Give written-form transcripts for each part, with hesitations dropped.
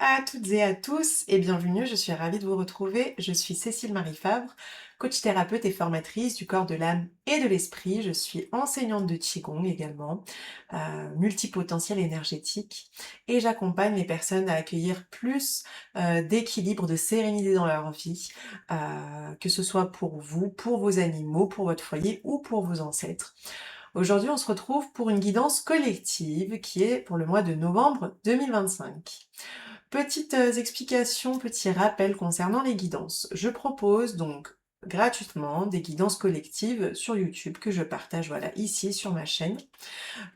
à toutes et à tous et bienvenue, je suis ravie de vous retrouver. Je suis Cécile Marie Favre, coach thérapeute et formatrice du corps, de l'âme et de l'esprit. Je suis enseignante de Qigong également, multipotentiel énergétique et j'accompagne les personnes à accueillir plus d'équilibre, de sérénité dans leur vie, que ce soit pour vous, pour vos animaux, pour votre foyer ou pour vos ancêtres. Aujourd'hui, on se retrouve pour une guidance collective qui est pour le mois de novembre 2025. Petites explications, petits rappels concernant les guidances. Je propose donc gratuitement des guidances collectives sur YouTube que je partage voilà ici sur ma chaîne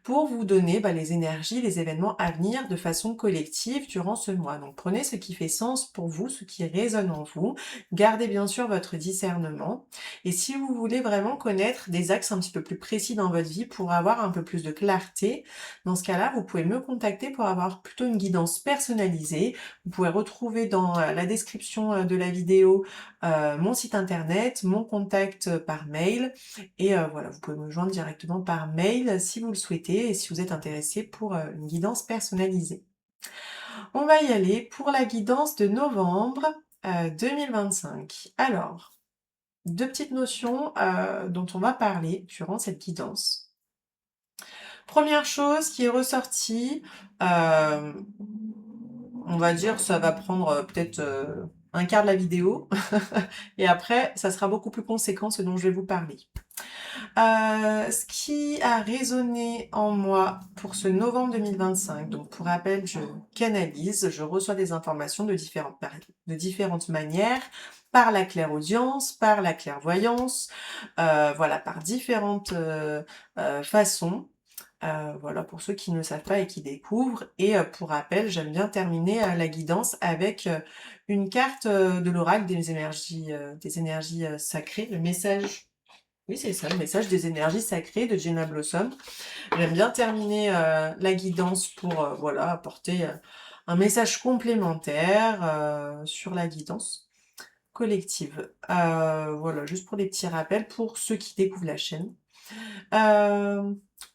pour vous donner les énergies, les événements à venir de façon collective durant ce mois. Donc prenez ce qui fait sens pour vous, ce qui résonne en vous. Gardez bien sûr votre discernement. Et si vous voulez vraiment connaître des axes un petit peu plus précis dans votre vie pour avoir un peu plus de clarté, dans ce cas-là, vous pouvez me contacter pour avoir plutôt une guidance personnalisée. Vous pouvez retrouver dans la description de la vidéo mon site internet, mon contact par mail. Et voilà, vous pouvez me joindre directement par mail si vous le souhaitez et si vous êtes intéressé pour une guidance personnalisée. On va y aller pour la guidance de novembre 2025. Alors, deux petites notions dont on va parler durant cette guidance. Première chose qui est ressortie, on va dire ça va prendre peut-être un quart de la vidéo et après ça sera beaucoup plus conséquent ce dont je vais vous parler. Ce qui a résonné en moi pour ce novembre 2025, donc pour rappel, je canalise, je reçois des informations de différentes manières, par la clairaudience, par la clairvoyance, voilà, par différentes façons. Voilà, pour ceux qui ne savent pas et qui découvrent. Et pour rappel, j'aime bien terminer la guidance avec une carte de l'oracle des énergies sacrées, le message. Oui, c'est ça, le message des énergies sacrées de Jenna Blossom. J'aime bien terminer la guidance pour voilà, apporter un message complémentaire sur la guidance collective. Voilà, juste pour des petits rappels pour ceux qui découvrent la chaîne.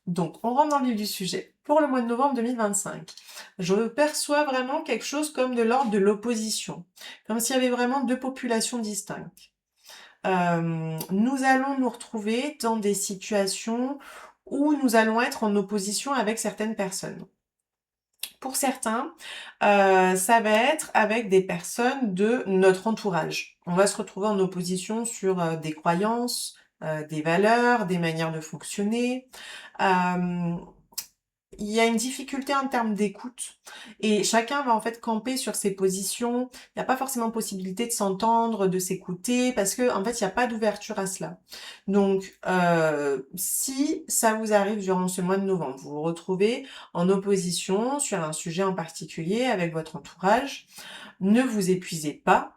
Donc, on rentre dans le vif du sujet. Pour le mois de novembre 2025, je perçois vraiment quelque chose comme de l'ordre de l'opposition, comme s'il y avait vraiment deux populations distinctes. Nous allons nous retrouver dans des situations où nous allons être en opposition avec certaines personnes. Pour certains, ça va être avec des personnes de notre entourage. On va se retrouver en opposition sur des croyances, des valeurs, des manières de fonctionner. Il y a une difficulté en termes d'écoute et chacun va en fait camper sur ses positions. Il n'y a pas forcément possibilité de s'entendre, de s'écouter parce que en fait il n'y a pas d'ouverture à cela. Donc si ça vous arrive durant ce mois de novembre, vous vous retrouvez en opposition sur un sujet en particulier avec votre entourage, ne vous épuisez pas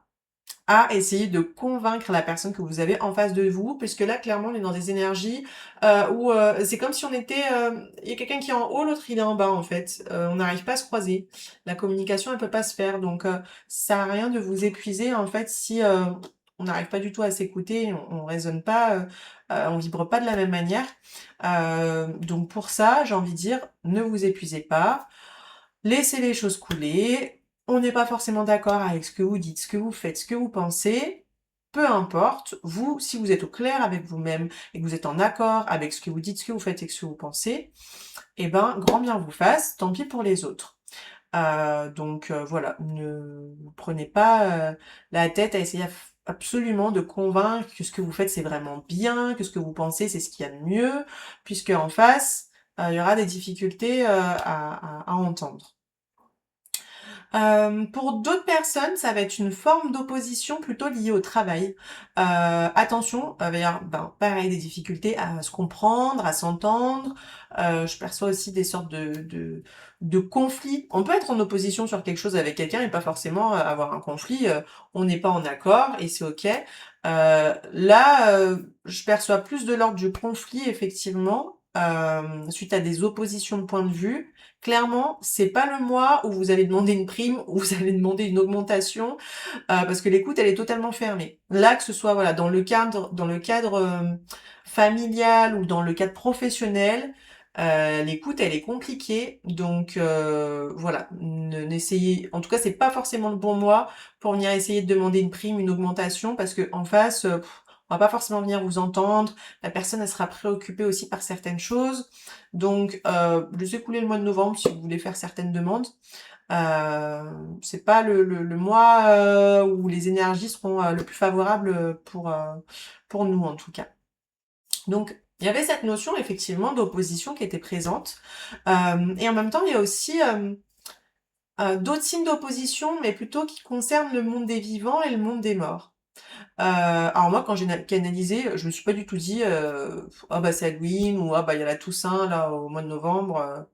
à essayer de convaincre la personne que vous avez en face de vous, puisque là, clairement, on est dans des énergies où c'est comme si on était... Il y a quelqu'un qui est en haut, l'autre il est en bas, en fait. On n'arrive pas à se croiser. La communication, elle peut pas se faire. Donc, ça sert à rien de vous épuiser, en fait, si on n'arrive pas du tout à s'écouter, on raisonne pas, on vibre pas de la même manière. Donc, pour ça, j'ai envie de dire, ne vous épuisez pas. Laissez les choses couler. On n'est pas forcément d'accord avec ce que vous dites, ce que vous faites, ce que vous pensez. Peu importe, vous, si vous êtes au clair avec vous-même et que vous êtes en accord avec ce que vous dites, ce que vous faites et ce que vous pensez, eh ben, grand bien vous fasse, tant pis pour les autres. Donc voilà, ne vous prenez pas la tête à essayer absolument de convaincre que ce que vous faites c'est vraiment bien, que ce que vous pensez c'est ce qu'il y a de mieux, puisque en face, il y aura des difficultés à entendre. Pour d'autres personnes, ça va être une forme d'opposition plutôt liée au travail. Attention, il va y avoir, pareil, des difficultés à se comprendre, à s'entendre. Je perçois aussi des sortes de conflits. On peut être en opposition sur quelque chose avec quelqu'un et pas forcément avoir un conflit. On n'est pas en accord et c'est ok. Là, je perçois plus de l'ordre du conflit, effectivement, suite à des oppositions de points de vue. Clairement, c'est pas le mois où vous allez demander une prime, où vous allez demander une augmentation, parce que l'écoute, elle est totalement fermée. Là, que ce soit voilà dans le cadre familial ou dans le cadre professionnel, L'écoute, elle est compliquée, donc voilà, n'essayez en tout cas, c'est pas forcément le bon mois pour venir essayer de demander une prime, une augmentation parce qu'en face, on va pas forcément venir vous entendre. La personne, elle sera préoccupée aussi par certaines choses. Donc laissez couler le mois de novembre si vous voulez faire certaines demandes. C'est pas le mois, où les énergies seront, le plus favorables, pour nous en tout cas. Donc, il y avait cette notion effectivement d'opposition qui était présente. Et en même temps, il y a aussi d'autres signes d'opposition, mais plutôt qui concernent le monde des vivants et le monde des morts. Alors moi, quand j'ai canalisé, je me suis pas du tout dit ah bah c'est Halloween ou ah bah il y a la Toussaint là au mois de novembre.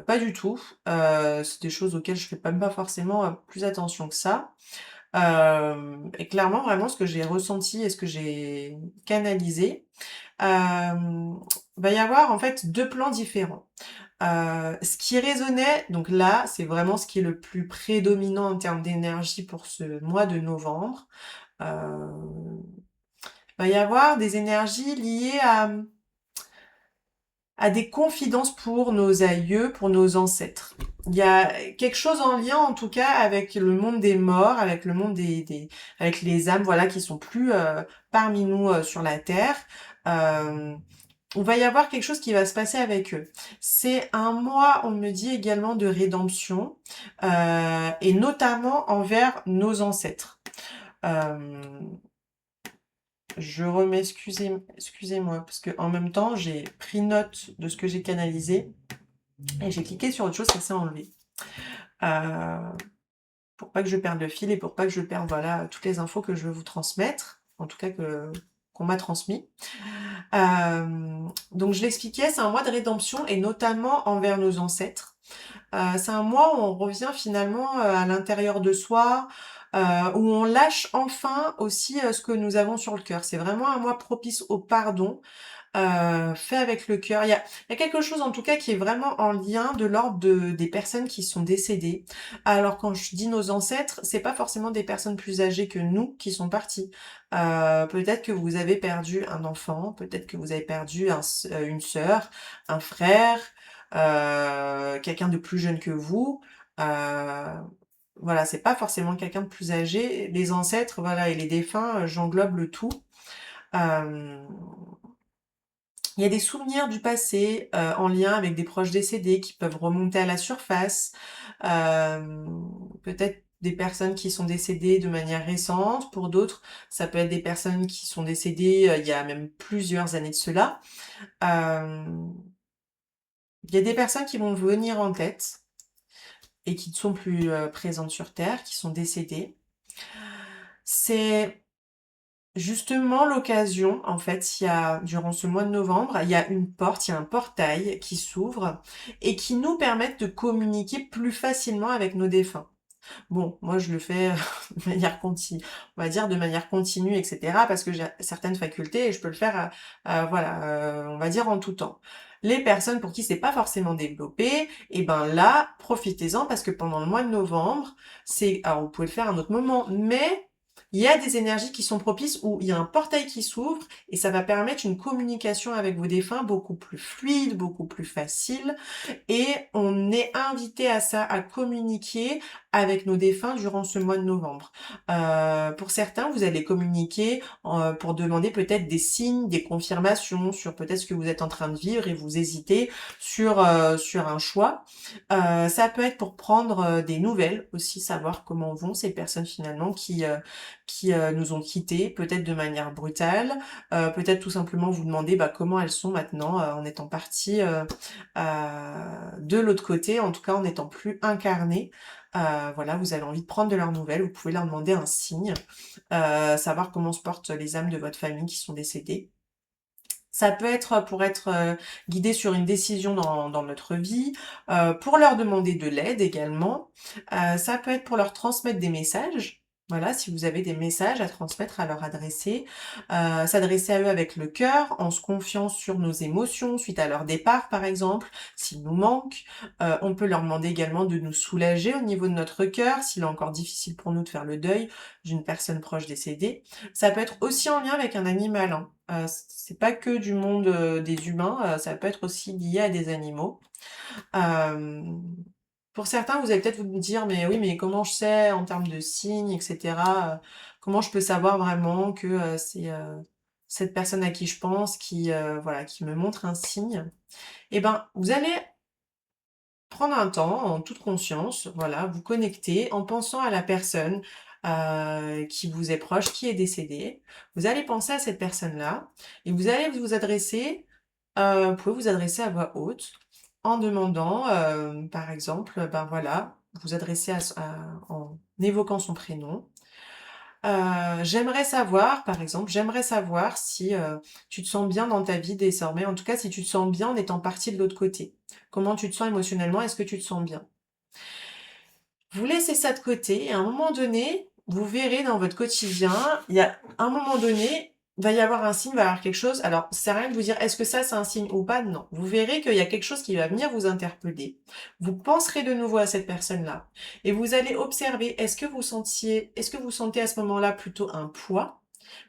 Pas du tout. C'est des choses auxquelles je fais même pas forcément plus attention que ça. Et clairement, vraiment, ce que j'ai ressenti et ce que j'ai canalisé, va y avoir en fait 2 plans différents. Ce qui résonnait, donc là, c'est vraiment ce qui est le plus prédominant en termes d'énergie pour ce mois de novembre. Va y avoir des énergies liées à des confidences pour nos aïeux, pour nos ancêtres. Il y a quelque chose en lien, en tout cas, avec le monde des morts, avec le monde avec les âmes, voilà, qui sont plus parmi nous sur la terre. Il va y avoir quelque chose qui va se passer avec eux. C'est un mois, on me dit également, de rédemption, et notamment envers nos ancêtres. Euh, je remets, excusez-moi, parce que en même temps, j'ai pris note de ce que j'ai canalisé et j'ai cliqué sur autre chose, ça s'est enlevé. Euh, pour pas que je perde le fil et pour pas que je perde, voilà, toutes les infos que je veux vous transmettre, en tout cas qu'on m'a transmis. Donc je l'expliquais, c'est un mois de rédemption et notamment envers nos ancêtres. C'est un mois où on revient finalement à l'intérieur de soi, où on lâche enfin aussi ce que nous avons sur le cœur. C'est vraiment un mois propice au pardon, fait avec le cœur. Il y a quelque chose en tout cas qui est vraiment en lien de l'ordre des personnes qui sont décédées. Alors quand je dis nos ancêtres, c'est pas forcément des personnes plus âgées que nous qui sont parties. Peut-être que vous avez perdu un enfant, peut-être que vous avez perdu une sœur, un frère, quelqu'un de plus jeune que vous. Euh, voilà, c'est pas forcément quelqu'un de plus âgé. Les ancêtres, voilà, et les défunts, j'englobe le tout. Euh, il y a des souvenirs du passé, en lien avec des proches décédés qui peuvent remonter à la surface. Peut-être des personnes qui sont décédées de manière récente. Pour d'autres, ça peut être des personnes qui sont décédées, il y a même plusieurs années de cela. Hem, il y a des personnes qui vont venir en tête et qui ne sont plus, présentes sur terre, qui sont décédées. C'est justement l'occasion, en fait, il y a durant ce mois de novembre, il y a une porte, il y a un portail qui s'ouvre et qui nous permettent de communiquer plus facilement avec nos défunts. Bon, moi je le fais de manière continue, on va dire de manière continue, etc. parce que j'ai certaines facultés et je peux le faire, voilà, on va dire en tout temps. Les personnes pour qui c'est pas forcément développé, et ben là, profitez-en parce que pendant le mois de novembre, alors vous pouvez le faire à un autre moment, mais il y a des énergies qui sont propices où il y a un portail qui s'ouvre et ça va permettre une communication avec vos défunts beaucoup plus fluide, beaucoup plus facile. Et on est invité à ça, à communiquer avec nos défunts durant ce mois de novembre. Pour certains, vous allez communiquer pour demander peut-être des signes, des confirmations sur peut-être ce que vous êtes en train de vivre et vous hésitez sur un choix. Ça peut être pour prendre des nouvelles aussi, savoir comment vont ces personnes finalement qui nous ont quittés, peut-être de manière brutale, peut-être tout simplement vous demander bah, comment elles sont maintenant en étant parties de l'autre côté, en tout cas en n'étant plus incarnées. Voilà, vous avez envie de prendre de leurs nouvelles, vous pouvez leur demander un signe, savoir comment se portent les âmes de votre famille qui sont décédées. Ça peut être pour être guidé sur une décision dans notre vie, pour leur demander de l'aide également. Ça peut être pour leur transmettre des messages. Voilà, si vous avez des messages à transmettre, à leur adresser, s'adresser à eux avec le cœur, en se confiant sur nos émotions suite à leur départ, par exemple, s'ils nous manquent. On peut leur demander également de nous soulager au niveau de notre cœur, s'il est encore difficile pour nous de faire le deuil d'une personne proche décédée. Ça peut être aussi en lien avec un animal, hein. C'est pas que du monde, des humains, ça peut être aussi lié à des animaux. Hem, pour certains, vous allez peut-être vous dire: «Mais oui, mais comment je sais en termes de signes et cetera, comment je peux savoir vraiment que, c'est, cette personne à qui je pense qui, voilà, qui me montre un signe?» Et ben, vous allez prendre un temps en toute conscience, voilà, vous connecter en pensant à la personne, qui vous est proche, qui est décédée. Vous allez penser à cette personne-là et vous allez vous adresser, vous pouvez vous adresser à voix haute en demandant, par exemple, ben, voilà, vous adresser en évoquant son prénom. J'aimerais savoir, par exemple, j'aimerais savoir si, tu te sens bien dans ta vie désormais, en tout cas si tu te sens bien en étant parti de l'autre côté. Comment tu te sens émotionnellement? Est-ce que tu te sens bien? Vous laissez ça de côté et à un moment donné, vous verrez dans votre quotidien, il y a un moment donné, va y avoir un signe, va y avoir quelque chose. Alors, ça sert à rien de vous dire: «Est-ce que ça, c'est un signe ou pas?» Non. Vous verrez qu'il y a quelque chose qui va venir vous interpeller. Vous penserez de nouveau à cette personne-là et vous allez observer, est-ce que vous sentez à ce moment-là plutôt un poids?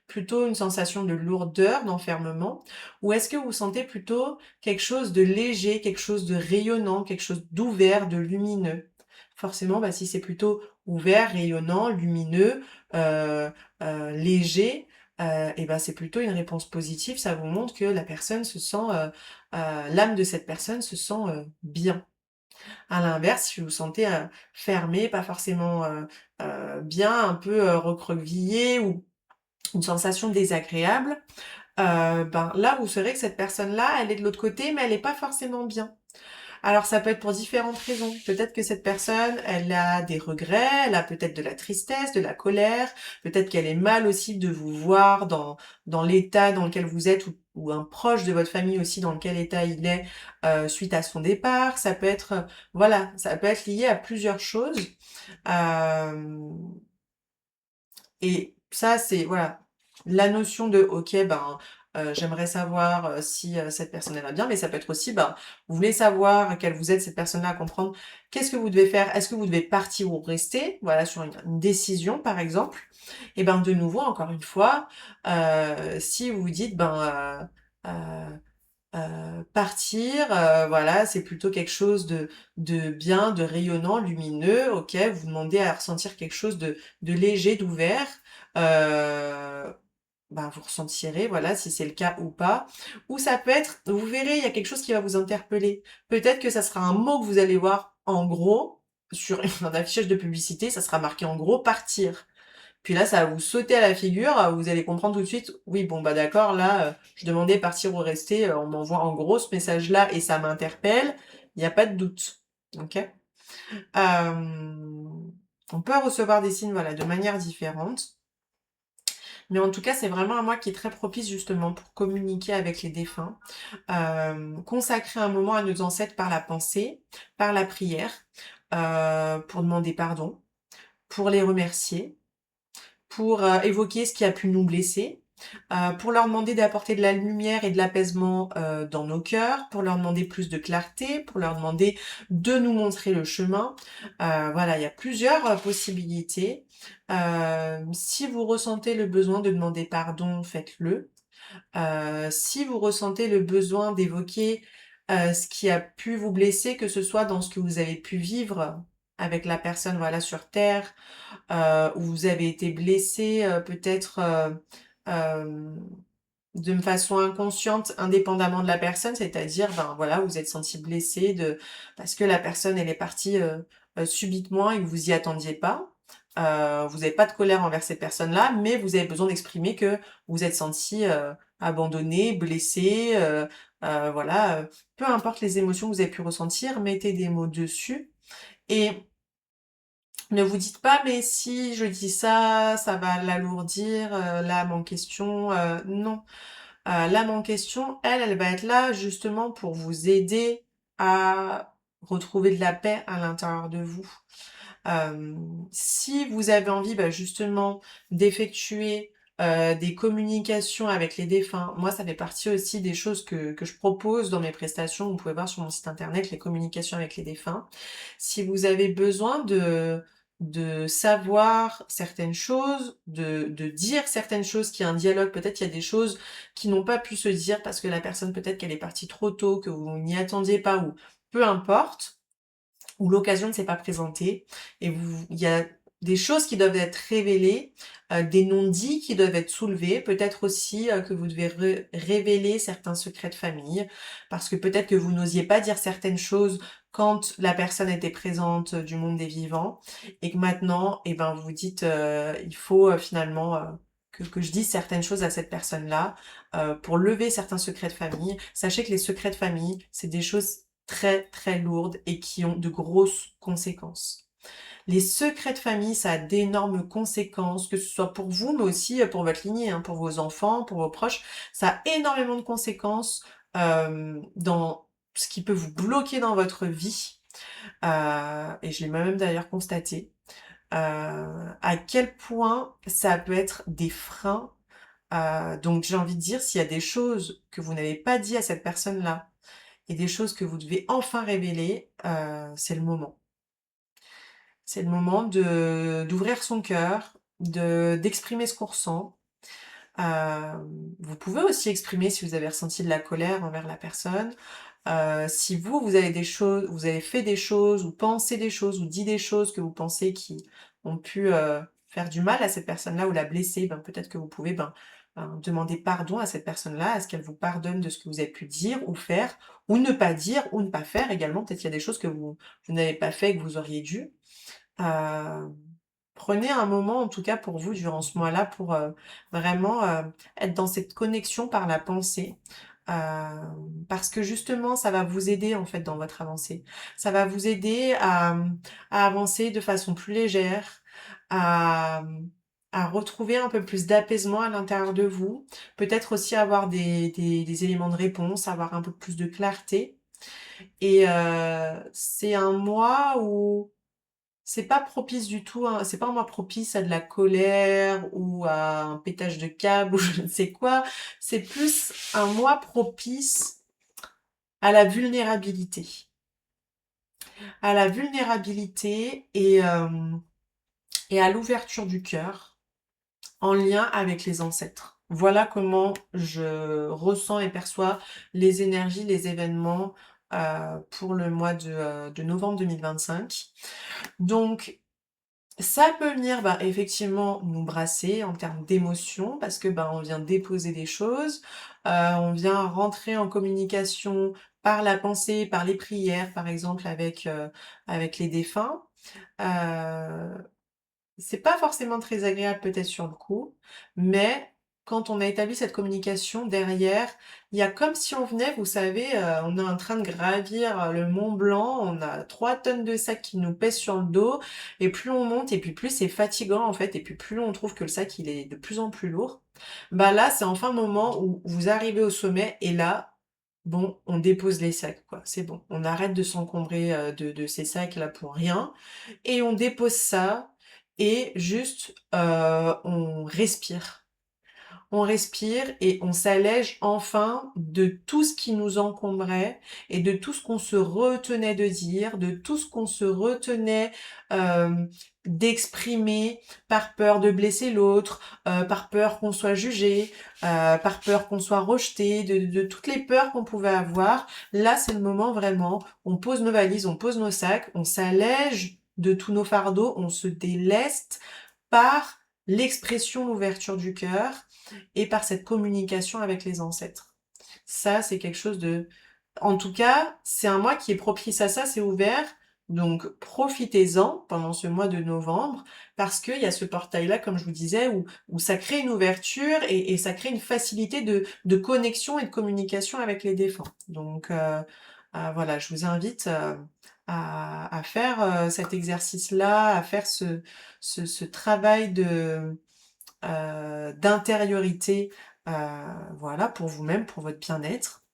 Plutôt une sensation de lourdeur, d'enfermement? Ou est-ce que vous sentez plutôt quelque chose de léger, quelque chose de rayonnant, quelque chose d'ouvert, de lumineux? Forcément, bah, si c'est plutôt ouvert, rayonnant, lumineux, heu léger, et ben, c'est plutôt une réponse positive. Ça vous montre que la personne se sent, l'âme de cette personne se sent, bien. À l'inverse, si vous vous sentez, fermé, pas forcément, bien, un peu, recroquevillé ou une sensation désagréable, ben, là, vous saurez que cette personne-là, elle est de l'autre côté, mais elle est pas forcément bien. Alors ça peut être pour différentes raisons. Peut-être que cette personne, elle a des regrets, elle a peut-être de la tristesse, de la colère, peut-être qu'elle est mal aussi de vous voir dans l'état dans lequel vous êtes ou un proche de votre famille aussi dans quel état il est, suite à son départ. Ça peut être, voilà, ça peut être lié à plusieurs choses. Hem Et ça, c'est voilà, la notion de OK, ben, j'aimerais savoir, si, cette personne elle va bien, mais ça peut être aussi, ben, vous voulez savoir quelle vous êtes, cette personne-là, à comprendre qu'est-ce que vous devez faire? Est-ce que vous devez partir ou rester? Voilà, sur une décision, par exemple. Et ben, de nouveau, encore une fois, si vous vous dites, ben, partir, voilà, c'est plutôt quelque chose de bien, de rayonnant, lumineux, OK. Vous demandez à ressentir quelque chose de léger, d'ouvert, heu, ben, vous ressentirez, voilà, si c'est le cas ou pas. Ou ça peut être vous verrez, il y a quelque chose qui va vous interpeller. Peut-être que ça sera un mot que vous allez voir en gros sur un affichage de publicité, ça sera marqué en gros «partir». Puis là, ça va vous sauter à la figure, vous allez comprendre tout de suite: «Oui, bon, bah, d'accord, là, je demandais partir ou rester, on m'envoie en gros ce message-là et ça m'interpelle». Il y a pas de doute, OK? On peut recevoir des signes, voilà, de manière différente, mais en tout cas, c'est vraiment un mois qui est très propice justement pour communiquer avec les défunts. Consacrer un moment à nos ancêtres par la pensée, par la prière, pour demander pardon, pour les remercier, pour, évoquer ce qui a pu nous blesser, pour leur demander d'apporter de la lumière et de l'apaisement, dans nos cœurs, pour leur demander plus de clarté, pour leur demander de nous montrer le chemin. Voilà, il y a plusieurs, possibilités. Si vous ressentez le besoin de demander pardon, faites-le. Si vous ressentez le besoin d'évoquer, ce qui a pu vous blesser, que ce soit dans ce que vous avez pu vivre avec la personne, voilà, sur terre, où vous avez été blessé, peut-être, de façon inconsciente, indépendamment de la personne, c'est-à-dire, ben, voilà, vous êtes senti blessé de parce que la personne, elle est partie, subitement et que vous y attendiez pas. Vous avez pas de colère envers cette personne-là, mais vous avez besoin d'exprimer que vous êtes senti, abandonné, blessé, voilà, peu importe les émotions que vous avez pu ressentir, mettez des mots dessus et ne vous dites pas: «Mais si je dis ça, ça va l'alourdir, l'âme en question», non. L'âme en question, elle va être là justement pour vous aider à retrouver de la paix à l'intérieur de vous. Si vous avez envie, bah, justement d'effectuer, des communications avec les défunts, moi ça fait partie aussi des choses que je propose dans mes prestations. Vous pouvez voir sur mon site internet les communications avec les défunts. Si vous avez besoin de savoir certaines choses, de dire certaines choses, qu'il y a un dialogue, peut-être il y a des choses qui n'ont pas pu se dire parce que la personne peut-être qu'elle est partie trop tôt, que vous n'y attendiez pas ou peu importe, où l'occasion ne s'est pas présentée et il y a des choses qui doivent être révélées, des non-dits qui doivent être soulevés, peut-être aussi que vous devez révéler certains secrets de famille, parce que peut-être que vous n'osiez pas dire certaines choses quand la personne était présente du monde des vivants, et que maintenant, eh ben, vous dites, il faut finalement que je dise certaines choses à cette personne-là pour lever certains secrets de famille. Sachez que les secrets de famille, c'est des choses très très lourdes et qui ont de grosses conséquences. Les secrets de famille, ça a d'énormes conséquences, que ce soit pour vous, mais aussi pour votre lignée, hein, pour vos enfants, pour vos proches. Ça a énormément de conséquences dans ce qui peut vous bloquer dans votre vie. Et je l'ai moi-même d'ailleurs constaté. À quel point ça peut être des freins. Donc j'ai envie de dire, s'il y a des choses que vous n'avez pas dit à cette personne-là, et des choses que vous devez enfin révéler, c'est le moment. C'est le moment d'ouvrir son cœur, d'exprimer ce qu'on ressent. Vous pouvez aussi exprimer si vous avez ressenti de la colère envers la personne. Si vous avez des choses, vous avez fait des choses ou pensé des choses ou dit des choses que vous pensez qui ont pu, faire du mal à cette personne-là ou la blesser, ben, peut-être que vous pouvez, demander pardon à cette personne-là, à ce qu'elle vous pardonne de ce que vous avez pu dire ou faire ou ne pas dire ou ne pas faire également. Peut-être qu'il y a des choses que vous n'avez pas fait et que vous auriez dû. Heu, Prenez un moment, en tout cas pour vous, durant ce mois-là, pour, vraiment, être dans cette connexion par la pensée. Parce que justement, ça va vous aider, en fait, dans votre avancée. Ça va vous aider à avancer de façon plus légère, à, à retrouver un peu plus d'apaisement à l'intérieur de vous. Peut-être aussi avoir des éléments de réponse, avoir un peu plus de clarté et c'est un mois où c'est pas propice du tout, hein, c'est pas un mois propice à de la colère ou à un pétage de câble ou je ne sais quoi. C'est plus un mois propice à la vulnérabilité. À la vulnérabilité et à l'ouverture du cœur en lien avec les ancêtres. Voilà comment je ressens et perçois les énergies, les événements pour le mois de novembre 2025. Donc, ça peut venir, effectivement nous brasser en termes d'émotions parce que, on vient déposer des choses, on vient rentrer en communication par la pensée, par les prières, par exemple avec les défunts. Heu c'est pas forcément très agréable peut-être sur le coup, mais quand on a établi cette communication derrière, il y a comme si on venait, vous savez, on est en train de gravir, le mont Blanc, on a 3 tonnes de sacs qui nous pèsent sur le dos et plus on monte et puis plus c'est fatigant en fait et puis plus on trouve que le sac il est de plus en plus lourd. Bah là, c'est enfin le moment où vous arrivez au sommet et là, bon, on dépose les sacs quoi, c'est bon. On arrête de s'encombrer, de ces sacs-là pour rien et on dépose ça et juste, on respire. On respire et on s'allège enfin de tout ce qui nous encombrait et de tout ce qu'on se retenait de dire, de tout ce qu'on se retenait, d'exprimer par peur de blesser l'autre, par peur qu'on soit jugé, par peur qu'on soit rejeté, de toutes les peurs qu'on pouvait avoir. Là, c'est le moment vraiment, on pose nos valises, on pose nos sacs, on s'allège de tous nos fardeaux, on se déleste par l'expression, l'ouverture du cœur et par cette communication avec les ancêtres. Ça, c'est quelque chose de... En tout cas, c'est un mois qui est propice à ça, c'est ouvert. Donc, profitez-en pendant ce mois de novembre, parce qu'il y a ce portail-là, comme je vous disais, où ça crée une ouverture et ça crée une facilité de connexion et de communication avec les défunts. Donc, voilà, je vous invite à faire cet exercice-là, à faire ce travail d'intériorité, voilà, pour vous-même, pour votre bien-être.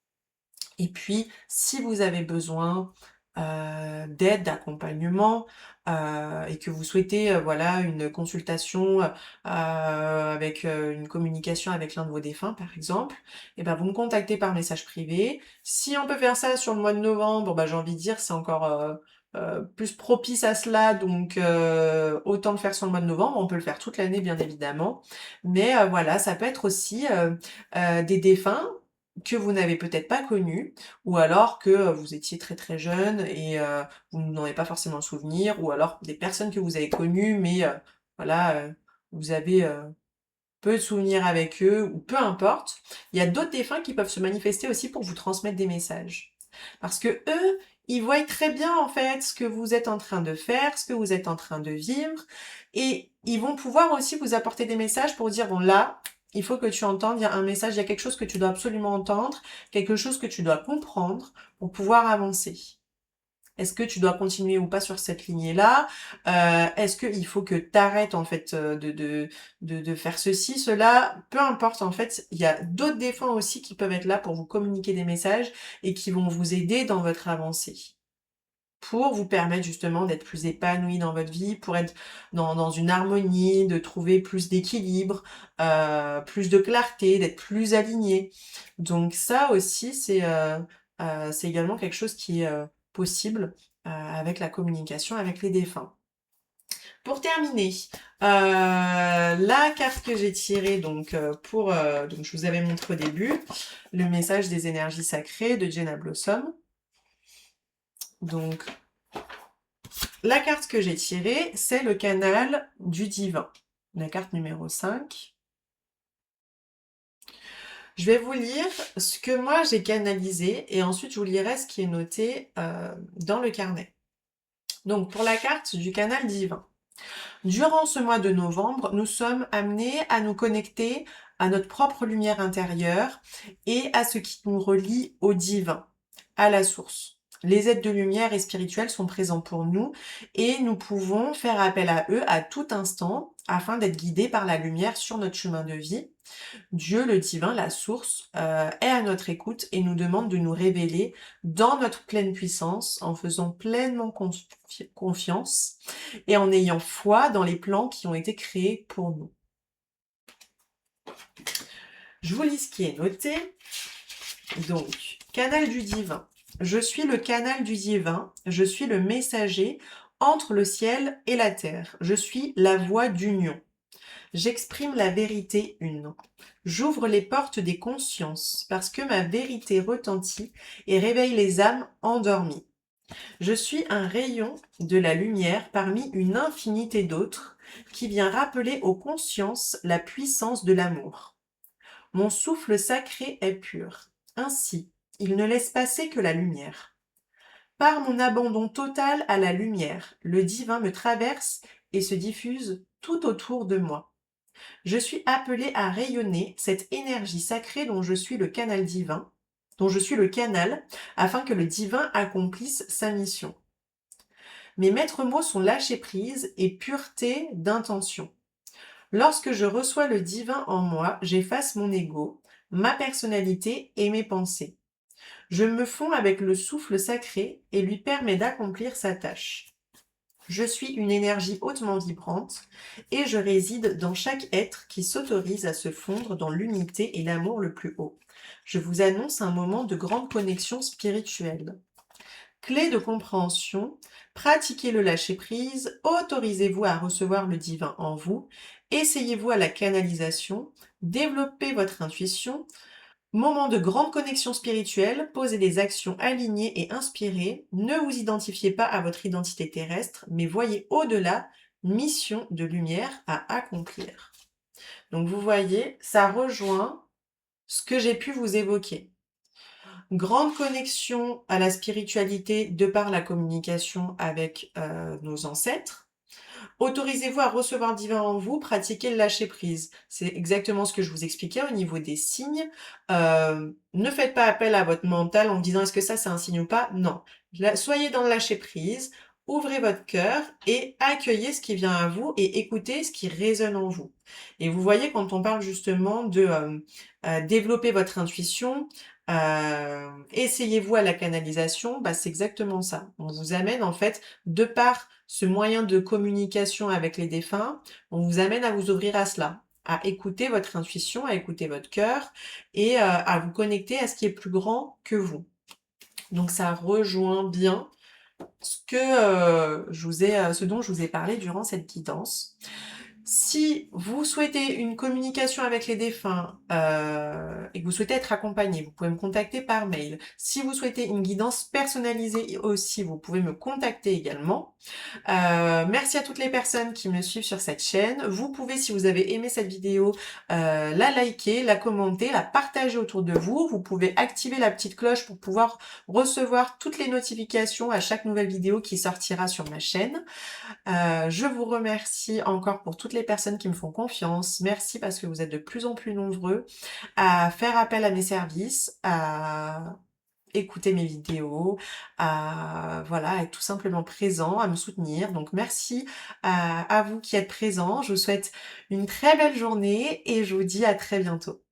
Et puis, si vous avez besoin, d'aide, d'accompagnement, et que vous souhaitez, voilà, une consultation, avec, une communication avec l'un de vos défunts, par exemple, et ben, vous me contactez par message privé. Si on peut faire ça sur le mois de novembre, bah, j'ai envie de dire, c'est encore, plus propice à cela, donc autant le faire sur le mois de novembre. On peut le faire toute l'année, bien évidemment, mais voilà, ça peut être aussi, des défunts que vous n'avez peut-être pas connus, ou alors que vous étiez très très jeune et vous n'en avez pas forcément le souvenir, ou alors des personnes que vous avez connues, mais voilà, vous avez peu de souvenirs avec eux, ou peu importe. Il y a d'autres défunts qui peuvent se manifester aussi pour vous transmettre des messages. Parce que eux, ils voient très bien en fait ce que vous êtes en train de faire, ce que vous êtes en train de vivre, et ils vont pouvoir aussi vous apporter des messages pour dire, bon là, il faut que tu entendes, il y a un message, il y a quelque chose que tu dois absolument entendre, quelque chose que tu dois comprendre pour pouvoir avancer. Est-ce que tu dois continuer ou pas sur cette lignée-là? Est-ce qu'il faut que tu arrêtes en fait de faire ceci, cela? Peu importe en fait, il y a d'autres défunts aussi qui peuvent être là pour vous communiquer des messages et qui vont vous aider dans votre avancée. Pour vous permettre justement d'être plus épanoui dans votre vie, pour être dans une harmonie, de trouver plus d'équilibre, plus de clarté, d'être plus aligné. Donc ça aussi, c'est également quelque chose qui est possible avec la communication avec les défunts. Pour terminer, la carte que j'ai tirée donc je vous avais montré au début, le message des énergies sacrées de Jenna Blossom. Donc la carte que j'ai tirée, c'est le canal du divin, la carte numéro 5. Je vais vous lire ce que moi j'ai canalisé et ensuite je vous lirai ce qui est noté dans le carnet. Donc pour la carte du canal divin. Durant ce mois de novembre, nous sommes amenés à nous connecter à notre propre lumière intérieure et à ce qui nous relie au divin, à la source. Les êtres de lumière et spirituels sont présents pour nous et nous pouvons faire appel à eux à tout instant afin d'être guidés par la lumière sur notre chemin de vie. Dieu, le divin, la source, est à notre écoute et nous demande de nous révéler dans notre pleine puissance en faisant pleinement confiance et en ayant foi dans les plans qui ont été créés pour nous. Je vous lis ce qui est noté. Donc, canal du divin. Je suis le canal du divin, je suis le messager entre le ciel et la terre. Je suis la voie d'union. J'exprime la vérité une. J'ouvre les portes des consciences parce que ma vérité retentit et réveille les âmes endormies. Je suis un rayon de la lumière parmi une infinité d'autres qui vient rappeler aux consciences la puissance de l'amour. Mon souffle sacré est pur. Ainsi, il ne laisse passer que la lumière. Par mon abandon total à la lumière, le divin me traverse et se diffuse tout autour de moi. Je suis appelé à rayonner cette énergie sacrée dont je suis le canal divin, dont je suis le canal, afin que le divin accomplisse sa mission. Mes maîtres mots sont lâcher prise et pureté d'intention. Lorsque je reçois le divin en moi, j'efface mon ego, ma personnalité et mes pensées. Je me fonds avec le souffle sacré et lui permets d'accomplir sa tâche. Je suis une énergie hautement vibrante et je réside dans chaque être qui s'autorise à se fondre dans l'unité et l'amour le plus haut. Je vous annonce un moment de grande connexion spirituelle. Clé de compréhension, pratiquez le lâcher-prise, autorisez-vous à recevoir le divin en vous, essayez-vous à la canalisation, développez votre intuition. Moment de grande connexion spirituelle, posez des actions alignées et inspirées, ne vous identifiez pas à votre identité terrestre, mais voyez au-delà, mission de lumière à accomplir. Donc vous voyez, ça rejoint ce que j'ai pu vous évoquer. Grande connexion à la spiritualité de par la communication avec nos ancêtres. Autorisez-vous à recevoir le divin en vous, pratiquez le lâcher prise. C'est exactement ce que je vous expliquais au niveau des signes. Ne faites pas appel à votre mental en vous disant est-ce que ça c'est un signe ou pas. Non. Soyez dans le lâcher prise, ouvrez votre cœur et accueillez ce qui vient à vous et écoutez ce qui résonne en vous. Et vous voyez quand on parle justement de développer votre intuition, Essayez-vous à la canalisation, bah, c'est exactement ça. On vous amène en fait, de par ce moyen de communication avec les défunts, on vous amène à vous ouvrir à cela, à écouter votre intuition, à écouter votre cœur et à vous connecter à ce qui est plus grand que vous. Donc ça rejoint bien ce dont je vous ai parlé durant cette guidance. Si vous souhaitez une communication avec les défunts, et que vous souhaitez être accompagné, vous pouvez me contacter par mail. Si vous souhaitez une guidance personnalisée aussi, vous pouvez me contacter également. Merci à toutes les personnes qui me suivent sur cette chaîne. Vous pouvez, si vous avez aimé cette vidéo, la liker, la commenter, la partager autour de vous. Vous pouvez activer la petite cloche pour pouvoir recevoir toutes les notifications à chaque nouvelle vidéo qui sortira sur ma chaîne. Je vous remercie encore pour toutes les personnes qui me font confiance. Merci parce que vous êtes de plus en plus nombreux à faire appel à mes services, à écouter mes vidéos, à voilà, être tout simplement présent, à me soutenir. Donc merci à vous qui êtes présents. Je vous souhaite une très belle journée et je vous dis à très bientôt.